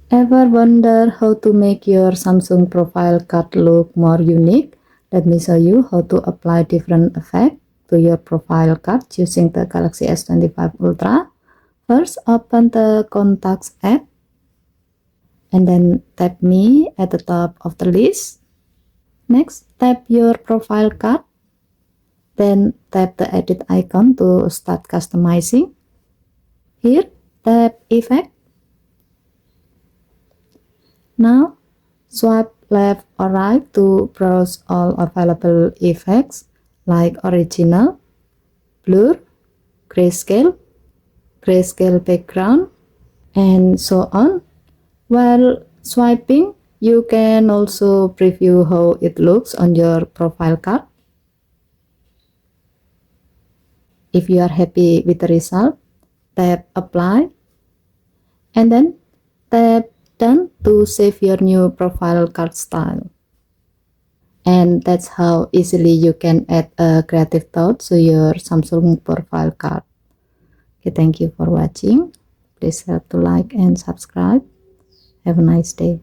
Ever wonder how to make your Samsung profile card look more unique? Let me show you how to apply different effects to your profile card using the Galaxy S25 Ultra. First, open the Contacts app and then tap Me at the top of the list. Next, tap your profile card. Then tap the edit icon to start customizing. Here, tap Effect. Now, swipe left or right to browse all available effects like original, blur, grayscale, grayscale background, and so on. While swiping, you can also preview how it looks on your profile card. If you are happy with the result, tap Apply and then tap Done to save your new profile card style. And that's how easily you can add a creative thought to your Samsung profile card. Okay, thank you for watching. Please help to like and subscribe. Have a nice day.